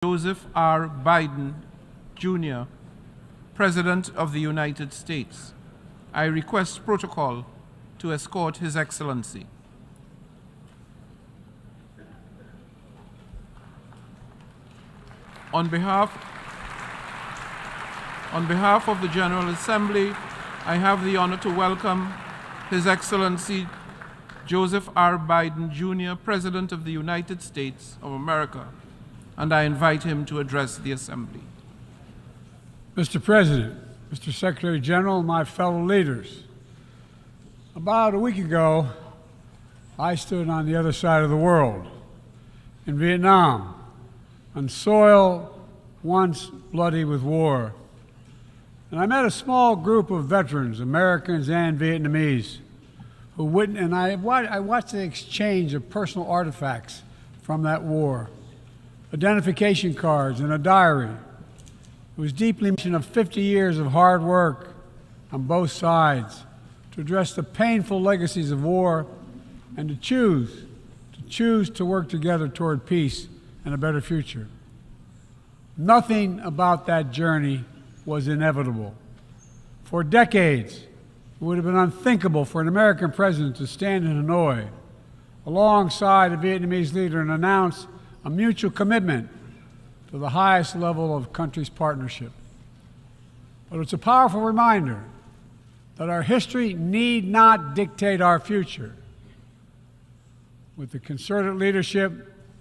Joseph R. Biden, Jr., President of the United States. I request protocol to escort His Excellency. On behalf of the General Assembly, I have the honor to welcome His Excellency Joseph R. Biden, Jr., President of the United States of America, and I invite him to address the Assembly. Mr. President, Mr. Secretary General, and my fellow leaders, about a week ago, I stood on the other side of the world, in Vietnam, on soil once bloody with war. And I met a small group of veterans, Americans and Vietnamese, who witnessed, and I watched the exchange of personal artifacts from that war, identification cards and a diary. It was deeply mission of 50 years of hard work on both sides to address the painful legacies of war and to choose to work together toward peace and a better future. Nothing about that journey was inevitable. For decades, it would have been unthinkable for an American president to stand in Hanoi alongside a Vietnamese leader and announce a mutual commitment to the highest level of country's partnership. But it's a powerful reminder that our history need not dictate our future. With the concerted leadership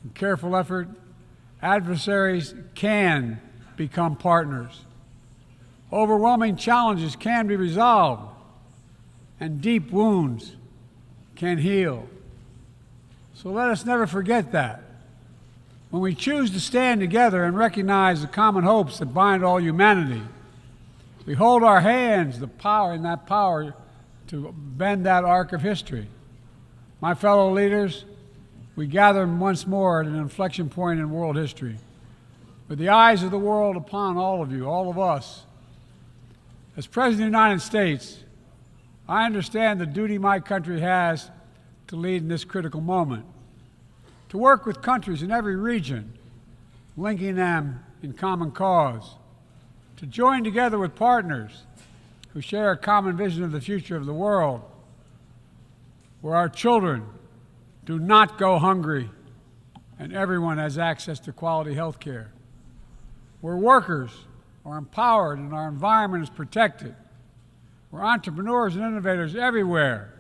and careful effort, adversaries can become partners. Overwhelming challenges can be resolved, and deep wounds can heal. So let us never forget that. When we choose to stand together and recognize the common hopes that bind all humanity, we hold our hands the power to bend that arc of history. My fellow leaders, we gather once more at an inflection point in world history, with the eyes of the world upon all of you, all of us. As President of the United States, I understand the duty my country has to lead in this critical moment, to work with countries in every region, linking them in common cause, to join together with partners who share a common vision of the future of the world, where our children do not go hungry and everyone has access to quality health care, where workers are empowered and our environment is protected, where entrepreneurs and innovators everywhere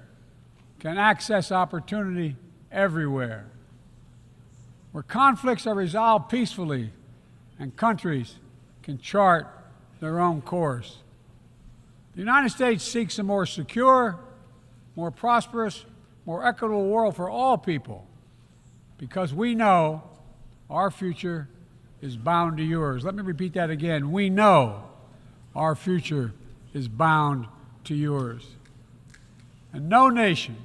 can access opportunity everywhere, where conflicts are resolved peacefully and countries can chart their own course. The United States seeks a more secure, more prosperous, more equitable world for all people, because we know our future is bound to yours. Let me repeat that again. We know our future is bound to yours. And no nation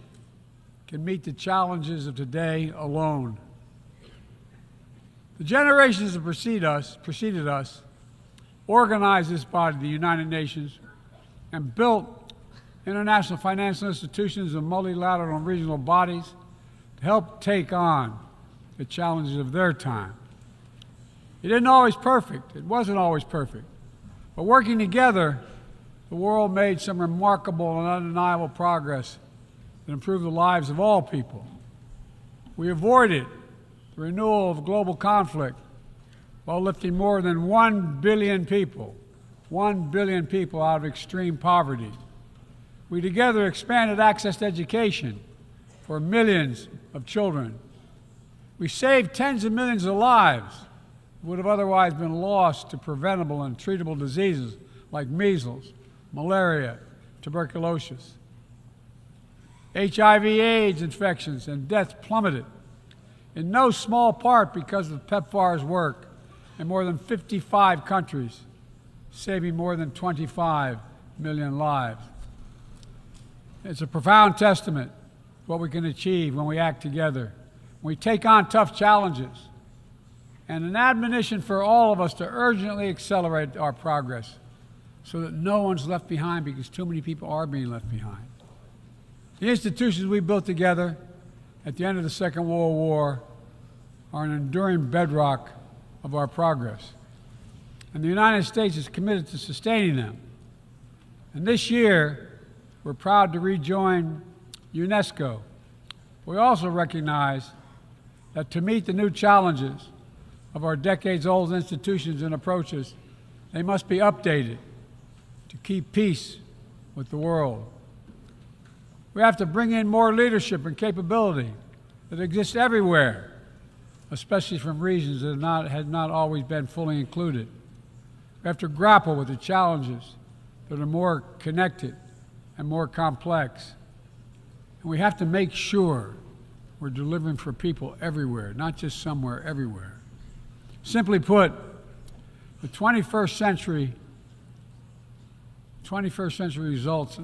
can meet the challenges of today alone. The generations that preceded us organized this body, the United Nations, and built international financial institutions and multilateral and regional bodies to help take on the challenges of their time. It wasn't always perfect. But working together, the world made some remarkable and undeniable progress that improved the lives of all people. We avoided the renewal of global conflict while lifting more than 1 billion people out of extreme poverty. We together expanded access to education for millions of children. We saved tens of millions of lives that would have otherwise been lost to preventable and treatable diseases like measles, malaria, tuberculosis. HIV/AIDS infections and deaths plummeted, in no small part because of PEPFAR's work in more than 55 countries, saving more than 25 million lives. It's a profound testament to what we can achieve when we act together, when we take on tough challenges, and an admonition for all of us to urgently accelerate our progress so that no one's left behind, because too many people are being left behind. The institutions we built together at the end of the Second World War are an enduring bedrock of our progress. And the United States is committed to sustaining them. And this year, we're proud to rejoin UNESCO. We also recognize that to meet the new challenges of our decades-old institutions and approaches, they must be updated to keep peace with the world. We have to bring in more leadership and capability that exists everywhere, especially from regions that had not always been fully included. We have to grapple with the challenges that are more connected and more complex. And we have to make sure we're delivering for people everywhere, not just somewhere, everywhere. Simply put, the 21st century results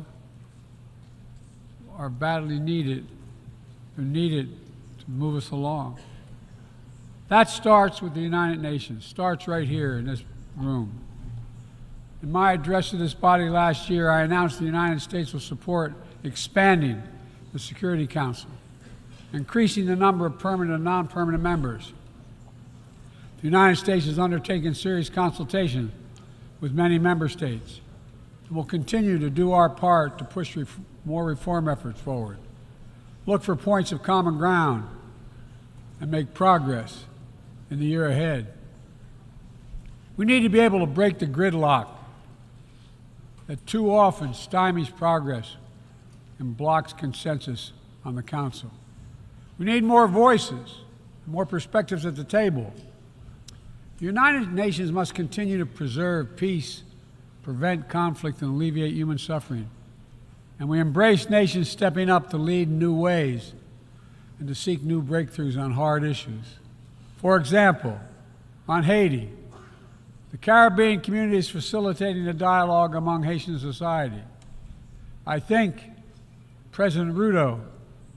are badly needed. They're needed to move us along. That starts with the United Nations, starts right here in this room. In my address to this body last year, I announced the United States will support expanding the Security Council, increasing the number of permanent and non-permanent members. The United States has undertaken serious consultation with many member states and will continue to do our part to push more reform efforts forward, look for points of common ground, and make progress in the year ahead. We need to be able to break the gridlock that too often stymies progress and blocks consensus on the Council. We need more voices, more perspectives at the table. The United Nations must continue to preserve peace, prevent conflict, and alleviate human suffering. And we embrace nations stepping up to lead in new ways and to seek new breakthroughs on hard issues. For example, on Haiti, the Caribbean community is facilitating a dialogue among Haitian society. I thank President Ruto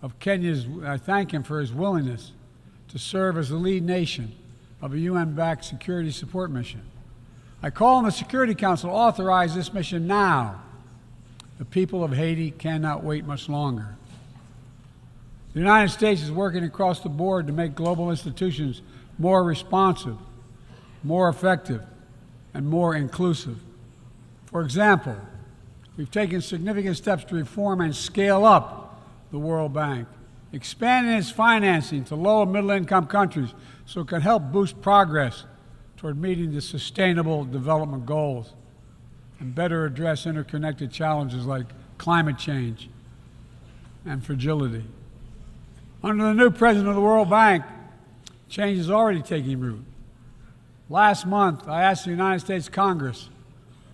of Kenya, I thank him for his willingness to serve as the lead nation of a UN-backed security support mission. I call on the Security Council to authorize this mission now. The people of Haiti cannot wait much longer. The United States is working across the board to make global institutions more responsive, more effective, and more inclusive. For example, we've taken significant steps to reform and scale up the World Bank, expanding its financing to low and middle-income countries so it can help boost progress toward meeting the Sustainable Development Goals and better address interconnected challenges like climate change and fragility. Under the new president of the World Bank, change is already taking root. Last month, I asked the United States Congress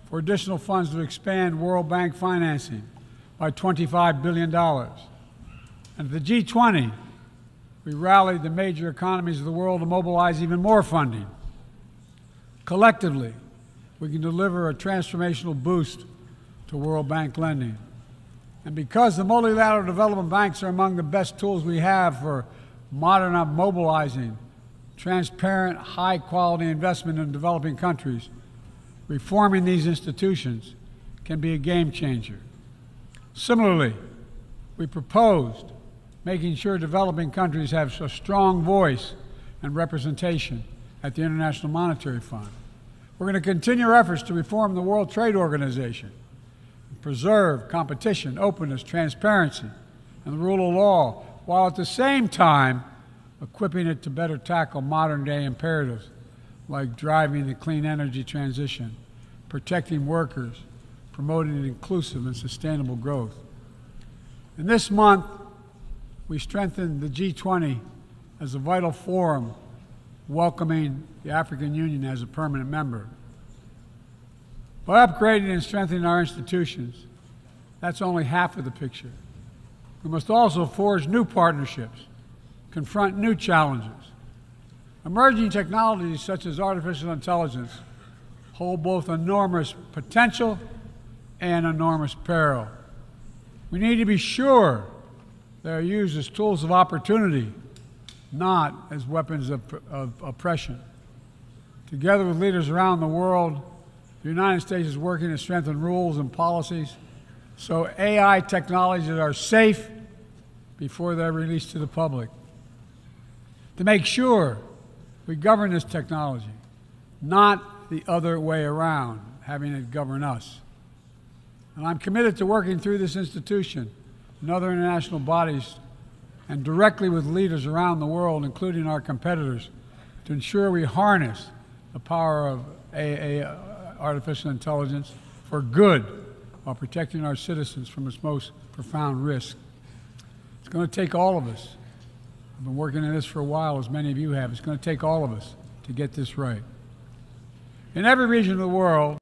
for additional funds to expand World Bank financing by $25 billion. And at the G20, we rallied the major economies of the world to mobilize even more funding. Collectively, we can deliver a transformational boost to World Bank lending. And because the multilateral development banks are among the best tools we have for mobilizing transparent, high-quality investment in developing countries, reforming these institutions can be a game changer. Similarly, we proposed making sure developing countries have a strong voice and representation at the International Monetary Fund. We're going to continue our efforts to reform the World Trade Organization, preserve competition, openness, transparency, and the rule of law, while at the same time equipping it to better tackle modern-day imperatives like driving the clean energy transition, protecting workers, promoting inclusive and sustainable growth. And this month, we strengthened the G20 as a vital forum, welcoming the African Union as a permanent member. By upgrading and strengthening our institutions, that's only half of the picture. We must also forge new partnerships, confront new challenges. Emerging technologies such as artificial intelligence hold both enormous potential and enormous peril. We need to be sure they are used as tools of opportunity, not as weapons of oppression. Together with leaders around the world, the United States is working to strengthen rules and policies so AI technologies are safe before they're released to the public. To make sure We govern this technology, not the other way around, having it govern us. And I'm committed to working through this institution and other international bodies and directly with leaders around the world, including our competitors, to ensure we harness the power of artificial intelligence for good while protecting our citizens from its most profound risk. It's going to take all of us. I've been working on this for a while, as many of you have. It's going to take all of us to get this right. In every region of the world,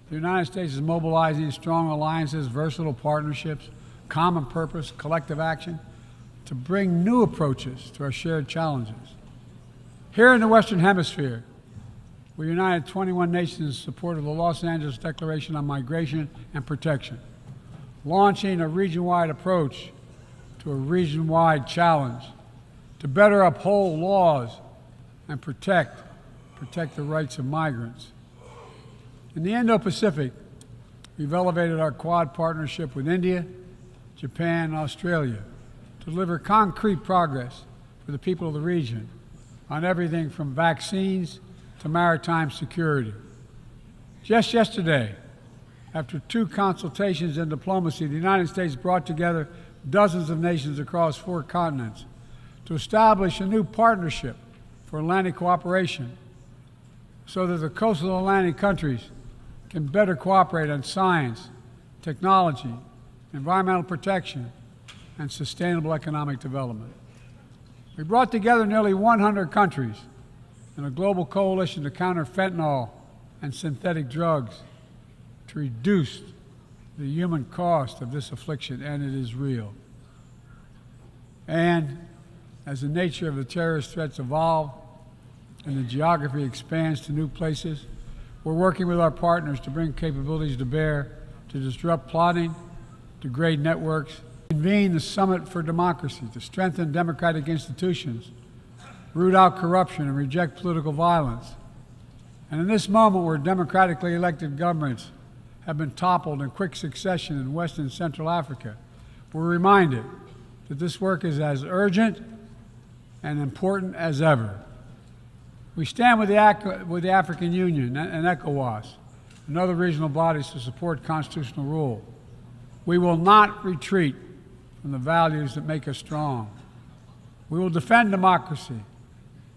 the United States is mobilizing strong alliances, versatile partnerships, common purpose, collective action to bring new approaches to our shared challenges. Here in the Western Hemisphere, we united 21 nations in support of the Los Angeles Declaration on Migration and Protection, launching a region-wide approach to a region-wide challenge to better uphold laws and protect the rights of migrants. In the Indo-Pacific, we've elevated our Quad partnership with India, Japan, and Australia to deliver concrete progress for the people of the region on everything from vaccines to maritime security. Just yesterday, after 2 consultations in diplomacy, the United States brought together dozens of nations across 4 continents to establish a new partnership for Atlantic cooperation so that the coastal Atlantic countries can better cooperate on science, technology, environmental protection, and sustainable economic development. We brought together nearly 100 countries in a global coalition to counter fentanyl and synthetic drugs to reduce the human cost of this affliction, and it is real. And as the nature of the terrorist threats evolve and the geography expands to new places, we're working with our partners to bring capabilities to bear to disrupt plotting, degrade networks, convene the Summit for Democracy to strengthen democratic institutions, root out corruption, and reject political violence. And in this moment where democratically elected governments have been toppled in quick succession in West and Central Africa, we're reminded that this work is as urgent and important as ever. We stand with the African Union and ECOWAS and other regional bodies to support constitutional rule. We will not retreat from the values that make us strong. We will defend democracy,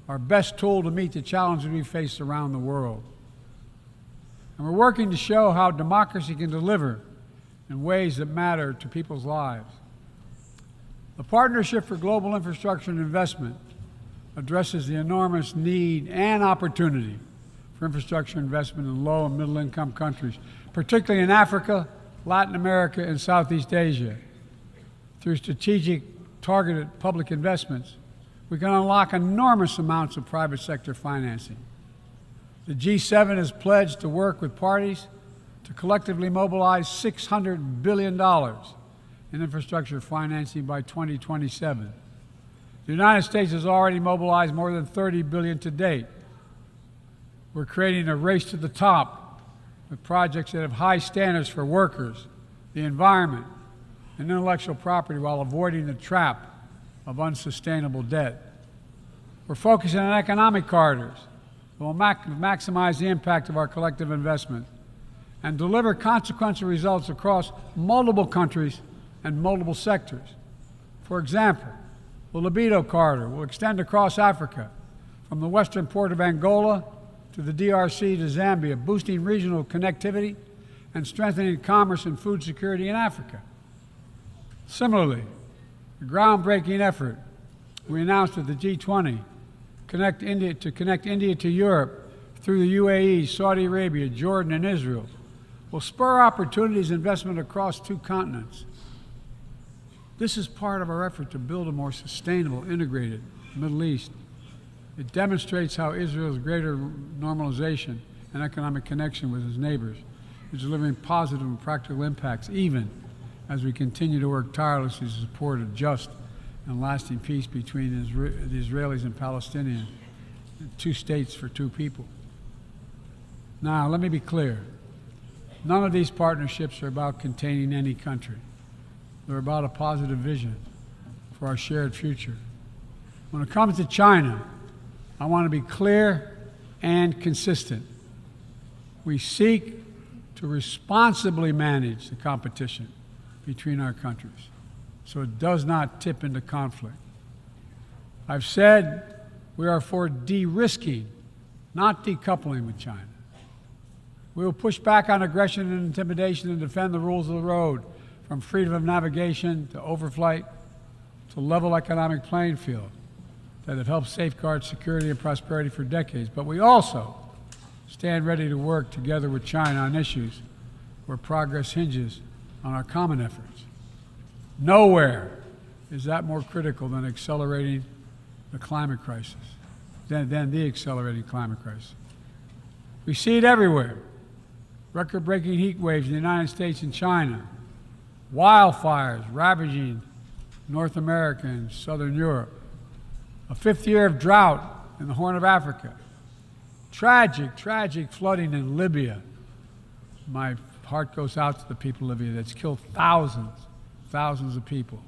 our best tool to meet the challenges we face around the world. And we're working to show how democracy can deliver in ways that matter to people's lives. The Partnership for Global Infrastructure and Investment addresses the enormous need and opportunity for infrastructure investment in low and middle income countries, particularly in Africa, Latin America, and Southeast Asia. Through strategic, targeted public investments, we can unlock enormous amounts of private sector financing. The G7 has pledged to work with parties to collectively mobilize $600 billion in infrastructure financing by 2027. The United States has already mobilized more than $30 billion to date. We're creating a race to the top with projects that have high standards for workers, the environment, and intellectual property while avoiding the trap of unsustainable debt. We're focusing on economic corridors that will maximize the impact of our collective investment and deliver consequential results across multiple countries and multiple sectors. For example, the Libido Corridor will extend across Africa from the western port of Angola to the DRC to Zambia, boosting regional connectivity and strengthening commerce and food security in Africa. Similarly, the groundbreaking effort we announced at the G20 to connect India to Europe through the UAE, Saudi Arabia, Jordan, and Israel will spur opportunities and investment across 2 continents. This is part of our effort to build a more sustainable, integrated Middle East. It demonstrates how Israel's greater normalization and economic connection with its neighbors is delivering positive and practical impacts, even as we continue to work tirelessly to support a just and lasting peace between the Israelis and Palestinians, 2 states for 2 people. Now, let me be clear. None of these partnerships are about containing any country. They're about a positive vision for our shared future. When it comes to China, I want to be clear and consistent. We seek to responsibly manage the competition between our countries so it does not tip into conflict. I've said we are for de-risking, not decoupling with China. We will push back on aggression and intimidation and defend the rules of the road, from freedom of navigation to overflight to level economic playing field that have helped safeguard security and prosperity for decades. But we also stand ready to work together with China on issues where progress hinges on our common efforts. Nowhere is that more critical than accelerating the climate crisis, than the accelerating climate crisis. We see it everywhere. Record-breaking heat waves in the United States and China, wildfires ravaging North America and Southern Europe, a fifth year of drought in the Horn of Africa, tragic flooding in Libya. My heart goes out to the people of Libya. That's killed thousands of people.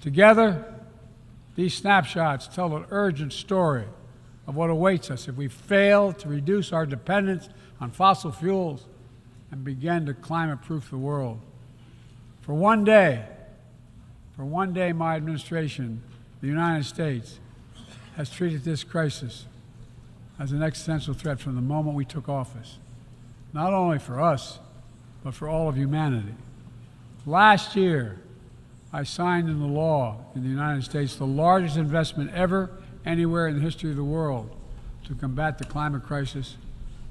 Together, these snapshots tell an urgent story of what awaits us if we fail to reduce our dependence on fossil fuels and begin to climate-proof the world. For one day, my administration, the United States, has treated this crisis as an existential threat from the moment we took office, not only for us, but for all of humanity. Last year, I signed into law in the United States the largest investment ever anywhere in the history of the world to combat the climate crisis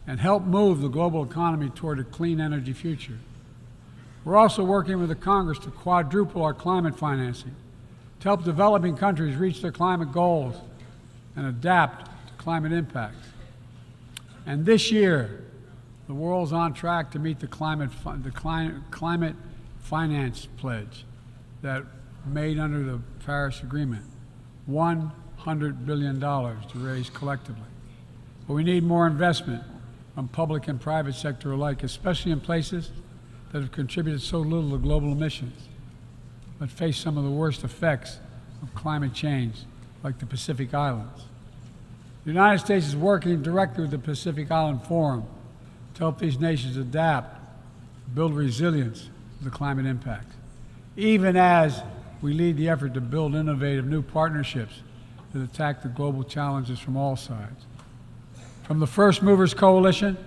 and help move the global economy toward a clean energy future. We're also working with the Congress to quadruple our climate financing to help developing countries reach their climate goals and adapt to climate impacts. And this year, the world's on track to meet the climate finance pledge that made under the Paris Agreement, $100 billion to raise collectively. But we need more investment from public and private sector alike, especially in places that have contributed so little to global emissions, but face some of the worst effects of climate change, like the Pacific Islands. The United States is working directly with the Pacific Island Forum to help these nations adapt, build resilience to the climate impacts, even as we lead the effort to build innovative new partnerships that attack the global challenges from all sides. From the First Movers Coalition,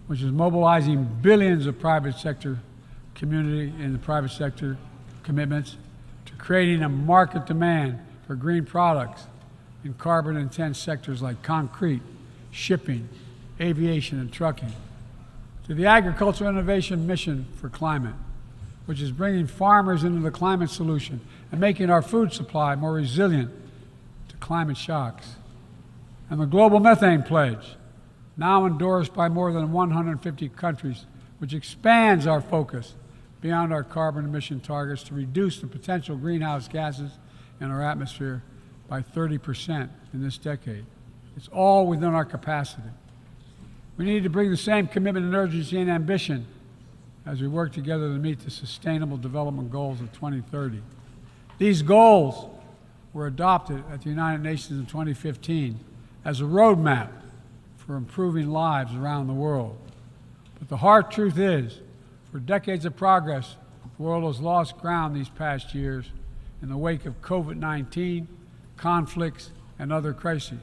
which is mobilizing billions of private sector community and the private sector commitments, to creating a market demand for green products in carbon-intense sectors like concrete, shipping, aviation, and trucking, to the Agricultural Innovation Mission for Climate, which is bringing farmers into the climate solution and making our food supply more resilient to climate shocks, and the Global Methane Pledge, now endorsed by more than 150 countries, which expands our focus beyond our carbon emission targets to reduce the potential greenhouse gases in our atmosphere by 30% in this decade. It's all within our capacity. We need to bring the same commitment and urgency and ambition as we work together to meet the Sustainable Development Goals of 2030. These goals were adopted at the United Nations in 2015 as a roadmap for improving lives around the world. But the hard truth is, for decades of progress, the world has lost ground these past years in the wake of COVID-19, conflicts, and other crises.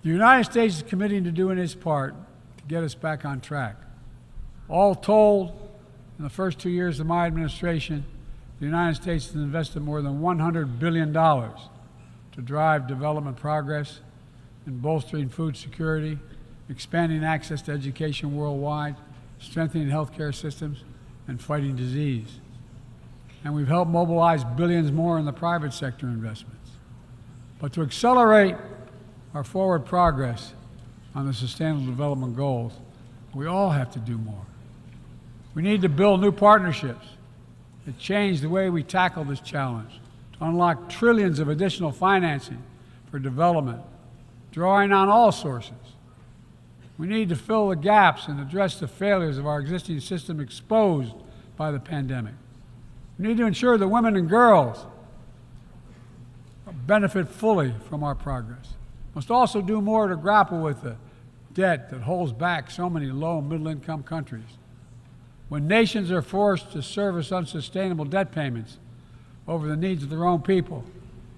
The United States is committing to doing its part to get us back on track. All told, in the first 2 years of my administration, the United States has invested more than $100 billion to drive development progress in bolstering food security, expanding access to education worldwide, strengthening healthcare systems, and fighting disease. And we've helped mobilize billions more in the private sector investments. But to accelerate our forward progress on the Sustainable Development Goals, we all have to do more. We need to build new partnerships that change the way we tackle this challenge, to unlock trillions of additional financing for development, drawing on all sources. We need to fill the gaps and address the failures of our existing system exposed by the pandemic. We need to ensure that women and girls benefit fully from our progress. must also do more to grapple with the debt that holds back so many low and middle-income countries. When nations are forced to service unsustainable debt payments over the needs of their own people,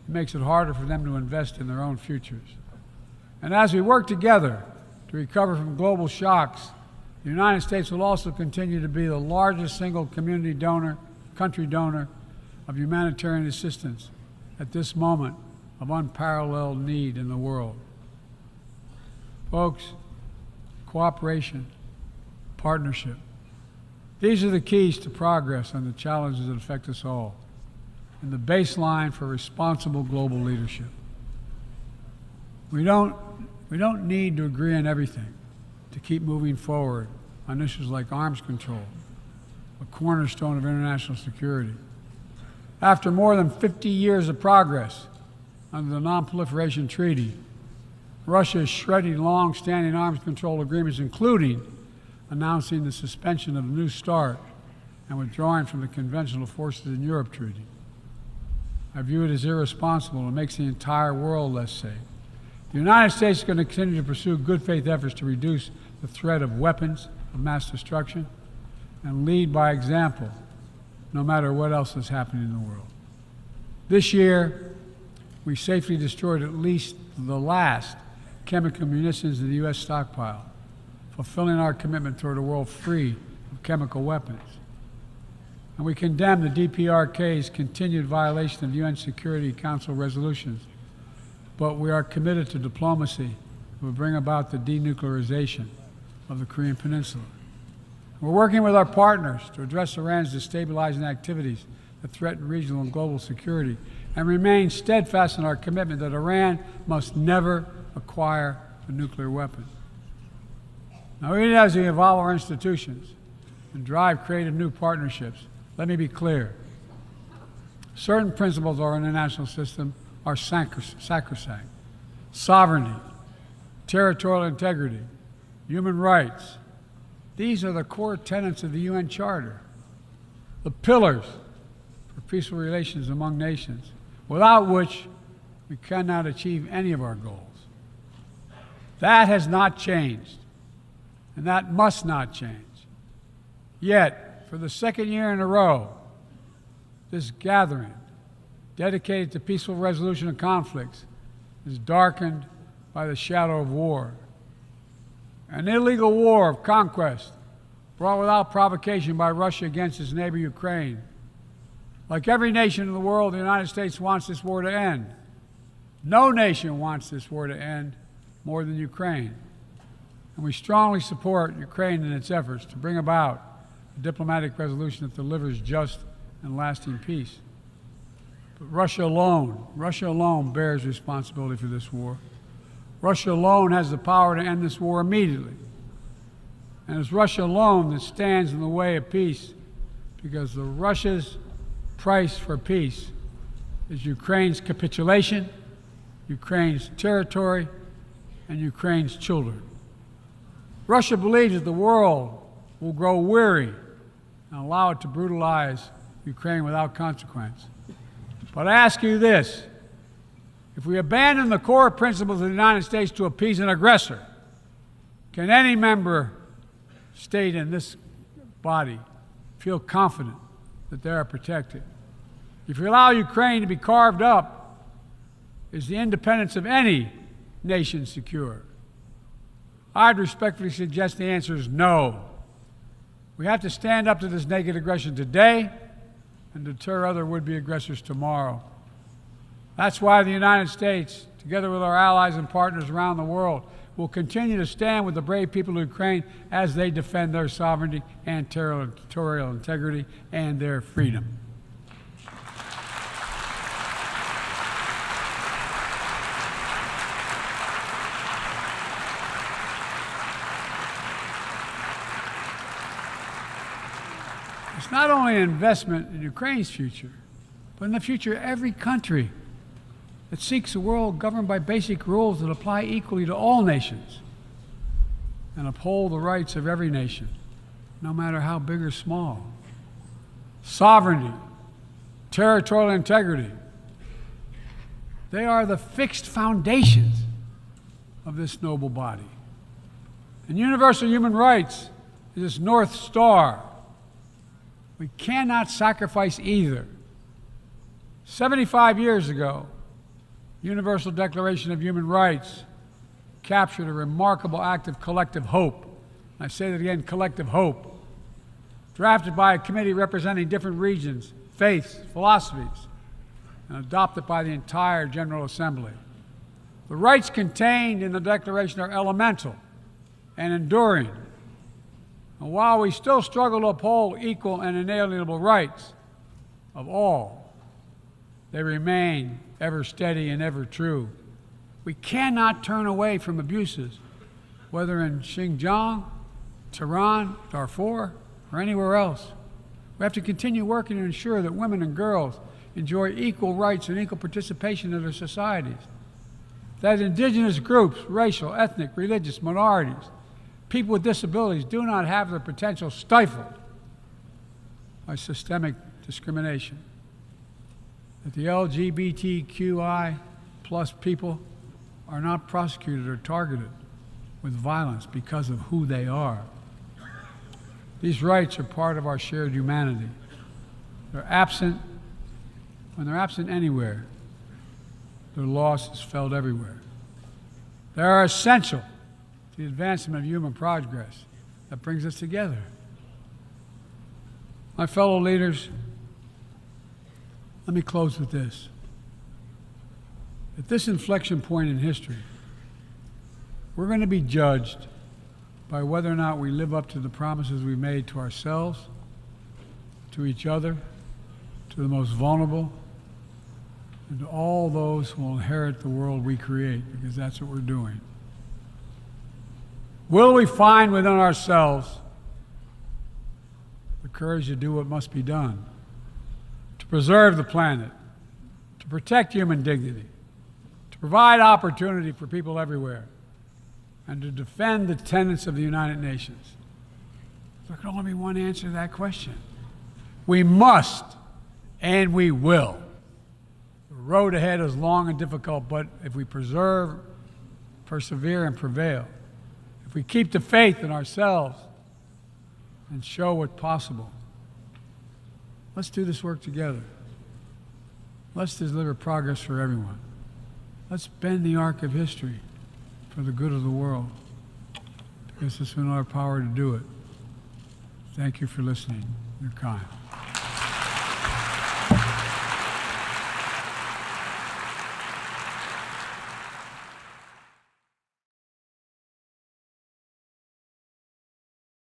it makes it harder for them to invest in their own futures. And as we work together to recover from global shocks, the United States will also continue to be the largest single country donor of humanitarian assistance at this moment of unparalleled need in the world. Folks, cooperation, partnership, these are the keys to progress on the challenges that affect us all, and the baseline for responsible global leadership. We don't need to agree on everything to keep moving forward on issues like arms control, a cornerstone of international security. After more than 50 years of progress under the Non-Proliferation Treaty, Russia is shredding long-standing arms control agreements, including announcing the suspension of the New START and withdrawing from the Conventional Forces in Europe Treaty. I view it as irresponsible and makes the entire world less safe. The United States is going to continue to pursue good faith efforts to reduce the threat of weapons of mass destruction and lead by example, no matter what else is happening in the world. This year, we safely destroyed at least the last chemical munitions in the U.S. stockpile, fulfilling our commitment toward a world free of chemical weapons. And we condemn the DPRK's continued violation of UN Security Council resolutions, but we are committed to diplomacy that will bring about the denuclearization of the Korean Peninsula. We're working with our partners to address Iran's destabilizing activities that threaten regional and global security, and remain steadfast in our commitment that Iran must never acquire a nuclear weapon. Now, even as we evolve our institutions and drive creative new partnerships, let me be clear. Certain principles of our international system are sacrosanct. Sovereignty, territorial integrity, human rights. These are the core tenets of the UN Charter, the pillars for peaceful relations among nations, without which we cannot achieve any of our goals. That has not changed, and that must not change. Yet, for the second year in a row, this gathering, dedicated to peaceful resolution of conflicts, is darkened by the shadow of war. An illegal war of conquest brought without provocation by Russia against its neighbor Ukraine. Like every nation in the world, the United States wants this war to end. No nation wants this war to end more than Ukraine. And we strongly support Ukraine in its efforts to bring about a diplomatic resolution that delivers just and lasting peace. But Russia alone bears responsibility for this war. Russia alone has the power to end this war immediately. And it's Russia alone that stands in the way of peace, because Russia's price for peace is Ukraine's capitulation, Ukraine's territory, and Ukraine's children. Russia believes that the world will grow weary and allow it to brutalize Ukraine without consequence. But I ask you this: if we abandon the core principles of the United States to appease an aggressor, can any member state in this body feel confident that they are protected? If we allow Ukraine to be carved up, is the independence of any nation secure? I'd respectfully suggest the answer is no. We have to stand up to this naked aggression today and deter other would-be aggressors tomorrow. That's why the United States, together with our allies and partners around the world, will continue to stand with the brave people of Ukraine as they defend their sovereignty and territorial integrity and their freedom. It's not only an investment in Ukraine's future, but in the future of every country that seeks a world governed by basic rules that apply equally to all nations and uphold the rights of every nation, no matter how big or small. Sovereignty, territorial integrity, they are the fixed foundations of this noble body. And universal human rights is its North Star. We cannot sacrifice either. 75 years ago, the Universal Declaration of Human Rights captured a remarkable act of collective hope. I say that again, collective hope, drafted by a committee representing different regions, faiths, philosophies, and adopted by the entire General Assembly. The rights contained in the Declaration are elemental and enduring. And while we still struggle to uphold equal and inalienable rights of all, they remain ever steady and ever true. We cannot turn away from abuses, whether in Xinjiang, Tehran, Darfur, or anywhere else. We have to continue working to ensure that women and girls enjoy equal rights and equal participation in their societies, that indigenous groups, racial, ethnic, religious minorities, people with disabilities do not have their potential stifled by systemic discrimination, that the LGBTQI plus people are not prosecuted or targeted with violence because of who they are. These rights are part of our shared humanity. They're absent. When they're absent anywhere, their loss is felt everywhere. They are essential to the advancement of human progress that brings us together. My fellow leaders, let me close with this. At this inflection point in history, we're going to be judged by whether or not we live up to the promises we made to ourselves, to each other, to the most vulnerable, and to all those who will inherit the world we create, because that's what we're doing. Will we find within ourselves the courage to do what must be done, to preserve the planet, to protect human dignity, to provide opportunity for people everywhere, and to defend the tenets of the United Nations? There can only be one answer to that question. We must, and we will. The road ahead is long and difficult, but if we persevere and prevail, if we keep the faith in ourselves and show what's possible, let's do this work together. Let's deliver progress for everyone. Let's bend the arc of history for the good of the world, because it's in our power to do it. Thank you for listening. You're kind.